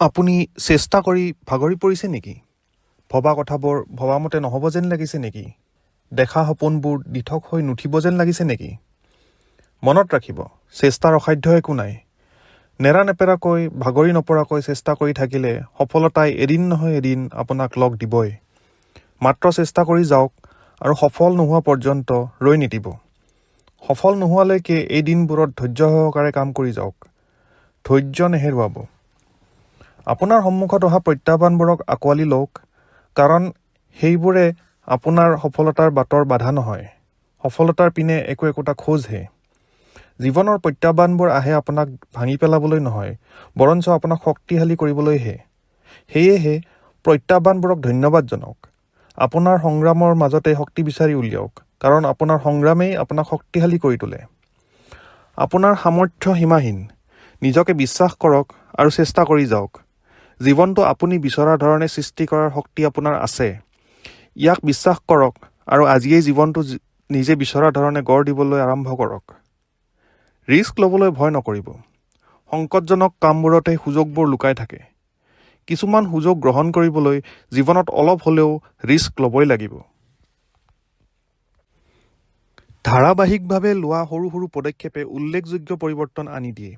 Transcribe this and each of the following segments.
আপুনি চেষ্টা কৰি ভাগৰি পৰিছে নেকি? ভবা কথাবোৰ ভবামতে নহ'ব যেন লাগিছে নেকি? দেখা সপোনবোৰ দিঠক হৈ নুঠিব যেন লাগিছে নেকি? মনত ৰাখিব, চেষ্টাৰ অসাধ্য একো নাই। নেৰানেপেৰাকৈ ভাগৰি নপৰাকৈ চেষ্টা কৰি থাকিলে সফলতাই এদিন নহয় এদিন আপোনাক লগ দিবই। মাত্ৰ চেষ্টা কৰি যাওক আৰু সফল নোহোৱা পৰ্যন্ত ৰৈ নিদিব। সফল নোহোৱালৈকে এই দিনবোৰত ধৈৰ্য সহকাৰে কাম কৰি যাওক। ধৈৰ্য নেহেৰুৱাব। আপোনাৰ সন্মুখত অহা প্ৰত্যাহ্বানবোৰক আঁকোৱালি লওক, কাৰণ সেইবোৰে আপোনাৰ সফলতাৰ বাটৰ বাধা নহয়, সফলতাৰ পিনে একোটা খোজহে। জীৱনৰ প্ৰত্যাহ্বানবোৰ আহে আপোনাক ভাঙি পেলাবলৈ নহয়, বৰঞ্চ আপোনাক শক্তিশালী কৰিবলৈহে। সেয়েহে প্ৰত্যাহ্বানবোৰক ধন্যবাদ জনাওক। আপোনাৰ সংগ্ৰামৰ মাজতে শক্তি বিচাৰি উলিয়াওক, কাৰণ আপোনাৰ সংগ্ৰামেই আপোনাক শক্তিশালী কৰি তোলে। আপোনাৰ সামৰ্থ্য সীমাহীন। নিজকে বিশ্বাস কৰক আৰু চেষ্টা কৰি যাওক। জীৱনটো আপুনি বিচৰা ধৰণে সৃষ্টি কৰাৰ শক্তি আপোনাৰ আছে। ইয়াক বিশ্বাস কৰক আৰু আজিয়েই জীৱনটো নিজে বিচৰা ধৰণে গঢ় দিবলৈ আৰম্ভ কৰক। ৰিস্ক ল'বলৈ ভয় নকৰিব। সংকটজনক কামবোৰতে সুযোগবোৰ লুকাই থাকে। কিছুমান সুযোগ গ্ৰহণ কৰিবলৈ জীৱনত অলপ হ'লেও ৰিস্ক ল'বই লাগিব। ধাৰাবাহিকভাৱে লোৱা সৰু সৰু পদক্ষেপে উল্লেখযোগ্য পৰিৱৰ্তন আনি দিয়ে।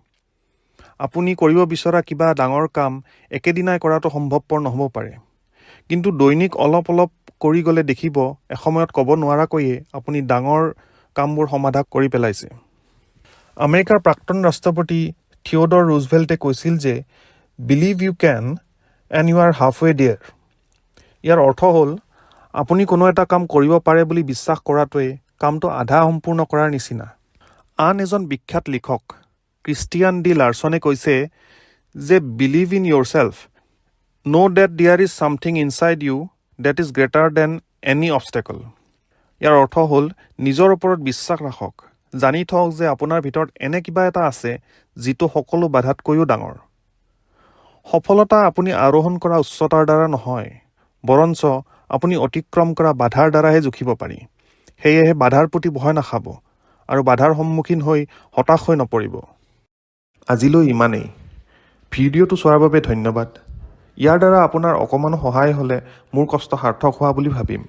আপুনি কৰিব বিচৰা কিবা ডাঙৰ কাম একেদিনাই কৰাটো সম্ভৱপৰ নহ'ব পাৰে, কিন্তু দৈনিক অলপ অলপ কৰি গ'লে দেখিব এসময়ত ক'ব নোৱাৰাকৈয়ে আপুনি ডাঙৰ কামবোৰ সমাধা কৰি পেলাইছে। আমেৰিকাৰ প্ৰাক্তন ৰাষ্ট্ৰপতি থিঅ'ডৰ ৰুজভেল্টে কৈছিল যে believe you can and you are halfway there. ইয়াৰ অৰ্থ হ'ল আপুনি কোনো এটা কাম কৰিব পাৰে বুলি বিশ্বাস কৰাটোৱে কামটো আধা সম্পূৰ্ণ কৰাৰ নিচিনা। আন এজন বিখ্যাত লিখক ক্ৰিষ্টিয়ান ডি লাৰ্চনে কৈছে যে believe in yourself, know' that there is something inside you that is greater than any obstacle. ইয়াৰ অৰ্থ হ'ল নিজৰ ওপৰত বিশ্বাস ৰাখক, জানি থওক যে আপোনাৰ ভিতৰত এনে কিবা এটা আছে যিটো সকলো বাধাতকৈও ডাঙৰ। সফলতা আপুনি আৰোহণ কৰা উচ্চতাৰ দ্বাৰা নহয়, বৰঞ্চ আপুনি অতিক্ৰম কৰা বাধাৰ দ্বাৰাহে জুখিব পাৰি। সেয়েহে বাধাৰ প্ৰতি ভয় নাখাব আৰু বাধাৰ সন্মুখীন হৈ হতাশ হৈ নপৰিব। আজিলৈ ইমানেই। ভিডিঅ'টো চোৱাৰ বাবে ধন্যবাদ। ইয়াৰ দ্বাৰা আপোনাৰ অকণমানো সহায় হ'লে মোৰ কষ্ট সাৰ্থক হোৱা বুলি ভাবিম।